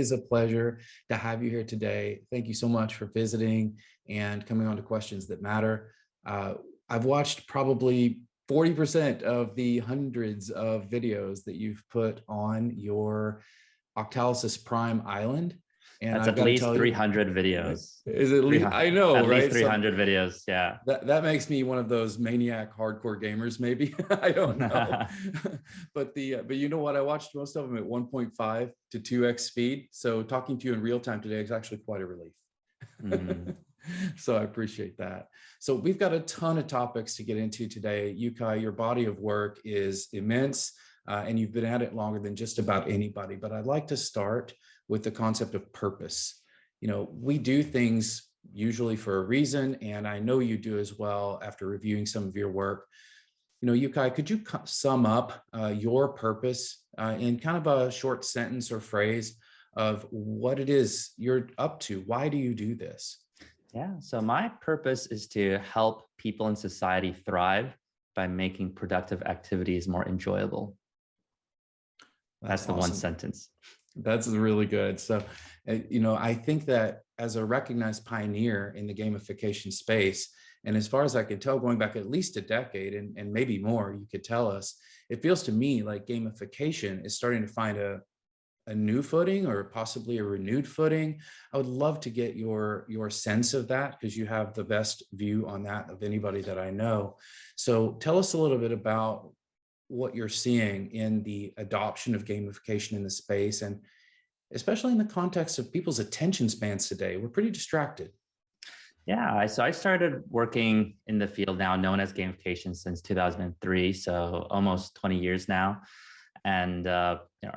It's a pleasure to have you here today. Thank you so much for visiting and coming on to Questions That Matter. I've watched probably 40% of the hundreds of videos that you've put on your Octalysis Prime Island. And That's I've at got to least tell you, 300 videos. is at least, I know, at right? least 300 videos, yeah. That makes me one of those maniac hardcore gamers, maybe. I don't know. But you know what? I watched most of them at 1.5 to 2x speed. So talking to you in real time today is actually quite a relief. So I appreciate that. So we've got a ton of topics to get into today. Yu-Kai, your body of work is immense, and you've been at it longer than just about anybody. But I'd like to start with the concept of purpose. You know, we do things usually for a reason, and I know you do as well after reviewing some of your work. You know, Yu-Kai, could you sum up your purpose in kind of a short sentence or phrase of what it is you're up to? Why do you do this? Yeah, so my purpose is to help people in society thrive by making productive activities more enjoyable. That's the awesome. one sentence. That's really good. So, you know, I think that as a recognized pioneer in the gamification space, and as far as I can tell, going back at least a decade and maybe more, you could tell us, it feels to me like gamification is starting to find a new footing or possibly a renewed footing. I would love to get your sense of that because you have the best view on that of anybody that I know. So tell us a little bit about what you're seeing in the adoption of gamification in the space, and especially in the context of people's attention spans today. We're pretty distracted. Yeah, so I started working in the field now known as gamification since 2003, so almost 20 years now. And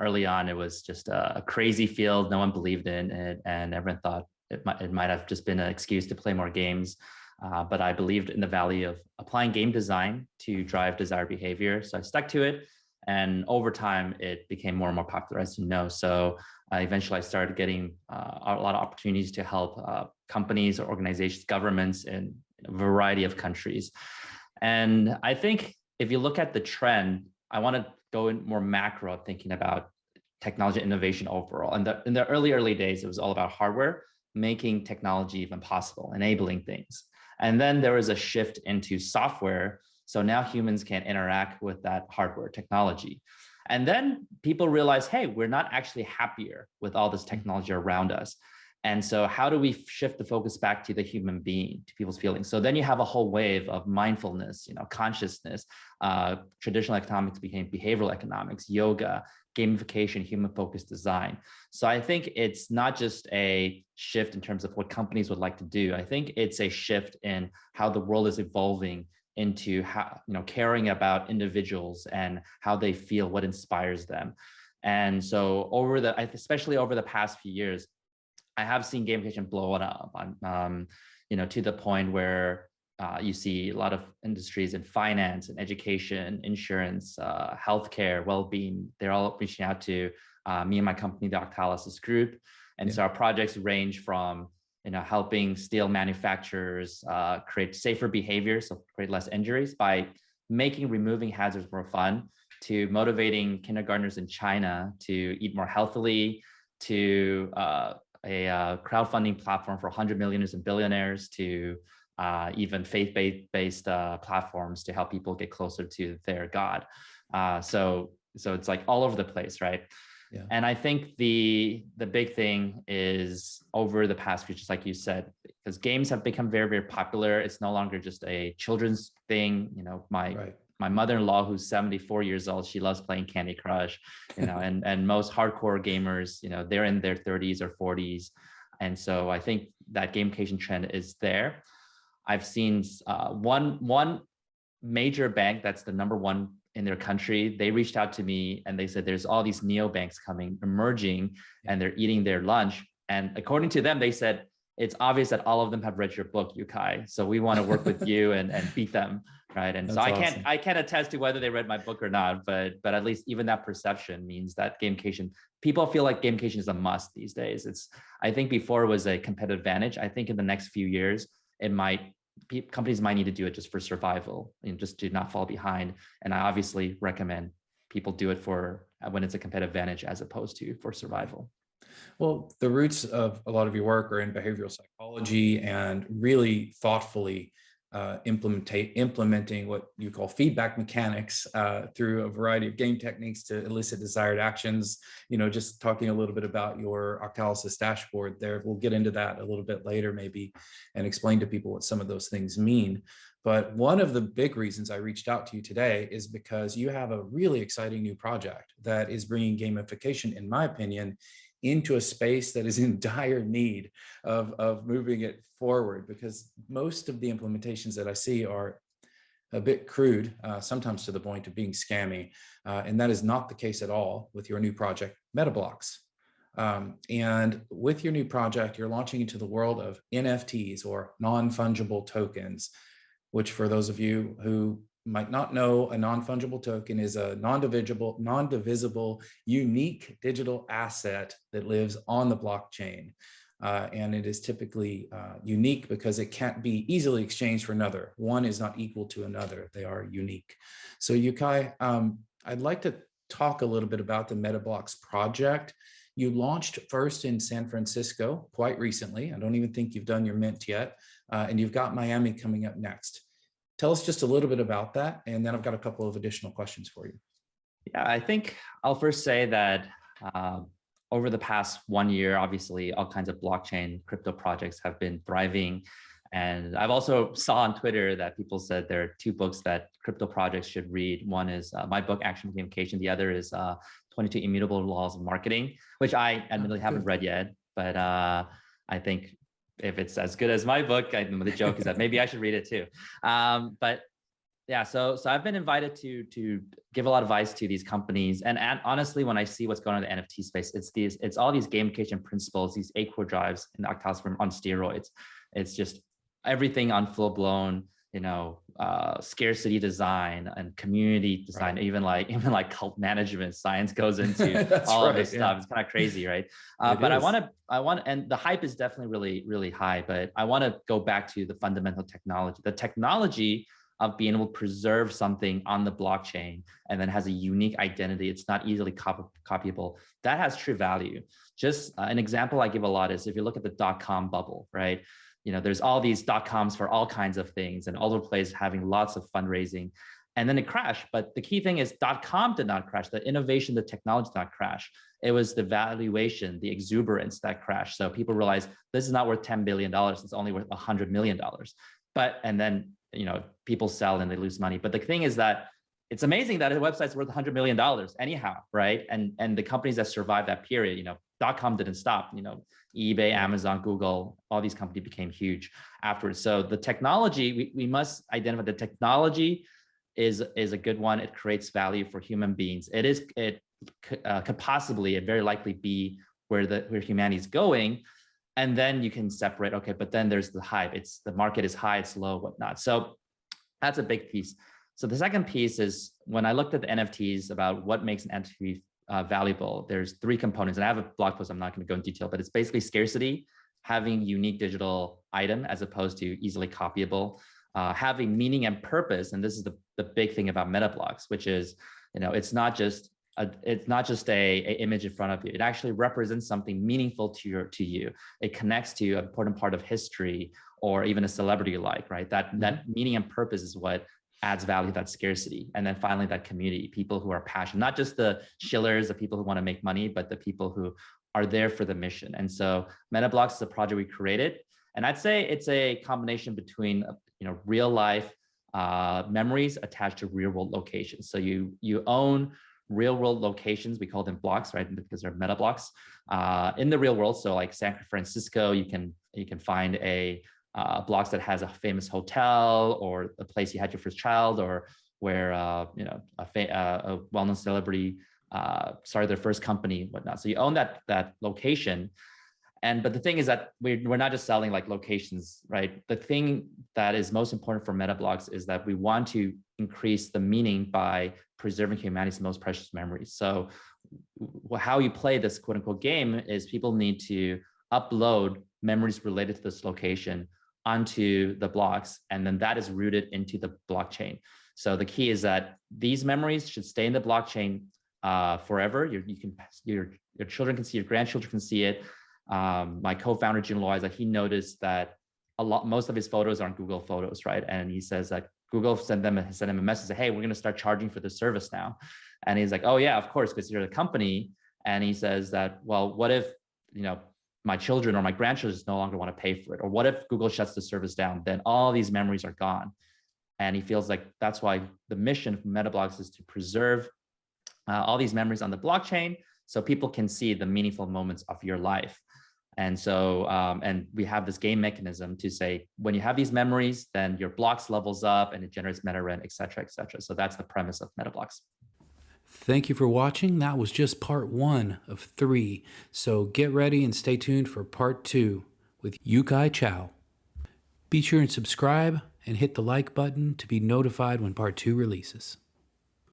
early on, it was just a crazy field. No one believed in it, and everyone thought it might have just been an excuse to play more games. But I believed in the value of applying game design to drive desired behavior. So I stuck to it. And over time, it became more and more popular, as you know. So eventually, I started getting a lot of opportunities to help companies or organizations, governments in a variety of countries. And I think if you look at the trend, I want to go in more macro thinking about technology innovation overall. And in the early days, it was all about hardware, making technology even possible, enabling things. And then there was a shift into software. So now humans can interact with that hardware technology. And then people realize, hey, we're not actually happier with all this technology around us. And so how do we shift the focus back to the human being, to people's feelings? So then you have a whole wave of mindfulness, consciousness. Traditional economics became behavioral economics, yoga, gamification, human-focused design. So I think it's not just a shift in terms of what companies would like to do. I think it's a shift in how the world is evolving into how, caring about individuals and how they feel, what inspires them. And so especially over the past few years, I have seen gamification blow up on, to the point where you see a lot of industries in finance and education, insurance, healthcare, well-being. They're all reaching out to me and my company, the Octalysis Group. And so our projects range from helping steel manufacturers create safer behavior, so create less injuries by removing hazards more fun, to motivating kindergartners in China to eat more healthily, to a crowdfunding platform for 100 millionaires and billionaires, to even faith-based platforms to help people get closer to their God. So it's like all over the place, right? Yeah. And I think the big thing is over the past few, just like you said, because games have become very, very popular. It's no longer just a children's thing. My mother-in-law, who's 74 years old, she loves playing Candy Crush, and most hardcore gamers, they're in their 30s or 40s. And so I think that gamification trend is there. I've seen one major bank that's the number one in their country. They reached out to me and they said, there's all these neobanks emerging, and they're eating their lunch. And according to them, they said, it's obvious that all of them have read your book, Yu-Kai. So we want to work with you and beat them, right? And that's so I can't attest to whether they read my book or not, but at least even that perception means that gamification, people feel like gamification is a must these days. I think before it was a competitive advantage. I think in the next few years, companies might need to do it just for survival and just to not fall behind. And I obviously recommend people do it when it's a competitive advantage as opposed to for survival. Well, the roots of a lot of your work are in behavioral psychology and really thoughtfully implementing what you call feedback mechanics through a variety of game techniques to elicit desired actions. Just talking a little bit about your Octalysis dashboard there. We'll get into that a little bit later, maybe, and explain to people what some of those things mean. But one of the big reasons I reached out to you today is because you have a really exciting new project that is bringing gamification, in my opinion, into a space that is in dire need of moving it forward, because most of the implementations that I see are a bit crude, sometimes to the point of being scammy. And that is not the case at all with your new project, Metablox. And with your new project, you're launching into the world of NFTs, or non-fungible tokens, which, for those of you who might not know, a non-fungible token is a non-divisible, unique digital asset that lives on the blockchain. And it is typically unique because it can't be easily exchanged for another. One is not equal to another. They are unique. So Yu-Kai, I'd like to talk a little bit about the Metabox project. You launched first in San Francisco quite recently. I don't even think you've done your mint yet. And you've got Miami coming up next. Tell us just a little bit about that, and then I've got a couple of additional questions for you. Yeah, I think I'll first say that over the past 1 year, obviously, all kinds of blockchain crypto projects have been thriving. And I've also saw on Twitter that people said there are 2 books that crypto projects should read. One is my book, Action Gamification. The other is 22 Immutable Laws of Marketing, which I admittedly haven't read yet, but I think if it's as good as my book, the joke is that maybe I should read it too. But yeah, so I've been invited to give a lot of advice to these companies, and honestly, when I see what's going on in the NFT space, it's all these gamification principles, these 8-core drives in the Octalysis on steroids. It's just everything on full blown, scarcity design and community design, right. even like cult management science goes into all of this stuff. It's kind of crazy, right? But I want, and the hype is definitely really, really high, but I want to go back to the fundamental technology. The technology of being able to preserve something on the blockchain and then has a unique identity. It's not easily copyable. That has true value. Just an example I give a lot is if you look at the .com bubble, right? There's all these .coms for all kinds of things and all the places having lots of fundraising, and then it crashed. But the key thing is .com did not crash. The innovation, the technology did not crash. It was the valuation, the exuberance that crashed. So people realized this is not worth $10 billion. It's only worth $100 million. And then, people sell and they lose money. But the thing is that it's amazing that a website's worth $100 million anyhow, right? And the companies that survived that period, .com didn't stop, eBay, Amazon, Google, all these companies became huge afterwards. So the technology, we must identify the technology is a good one. It creates value for human beings. It could possibly and very likely be where humanity is going. And then you can separate, okay, but then there's the hype. The market is high, it's low, whatnot. So that's a big piece. So the second piece is when I looked at the NFTs about what makes an NFT valuable, there's 3 components. And I have a blog post, I'm not going to go in detail, but it's basically scarcity, having unique digital item as opposed to easily copyable, having meaning and purpose. And this is the big thing about Metablox, which is, it's not just a image in front of you. It actually represents something meaningful to you. It connects to an important part of history or even a celebrity you like, right? That meaning and purpose is what adds value, that scarcity. And then finally, that community, people who are passionate, not just the shillers, the people who want to make money, but the people who are there for the mission. And so Metablox is a project we created. And I'd say it's a combination between, real life memories attached to real world locations. So you own real world locations, we call them blocks, right? Because they're meta blocks in the real world. So like San Francisco, you can find a blocks that has a famous hotel or a place you had your first child, or where a well-known celebrity started their first company, whatnot. So you own that location. But the thing is that we're not just selling like locations, right? The thing that is most important for Metablox is that we want to increase the meaning by preserving humanity's most precious memories. So how you play this quote unquote game is people need to upload memories related to this location onto the blocks, and then that is rooted into the blockchain. So the key is that these memories should stay in the blockchain forever. Your children can see, your grandchildren can see it. My co-founder Jim Loiza, he noticed that most of his photos are on Google Photos, right? And he says that Google sent him a message, say, hey, we're going to start charging for the service now. And he's like, oh yeah, of course, because you're the company. And he says that, well, what if, my children or my grandchildren no longer want to pay for it? Or what if Google shuts the service down? Then all these memories are gone. And he feels like that's why the mission of Metablox is to preserve all these memories on the blockchain so people can see the meaningful moments of your life. And so, and we have this game mechanism to say, when you have these memories, then your blocks levels up and it generates meta rent, et cetera, et cetera. So that's the premise of Metablox. Thank you for watching. That was just part 1 of 3. So get ready and stay tuned for part 2 with Yu-Kai Chou. Be sure and subscribe and hit the like button to be notified when part 2 releases.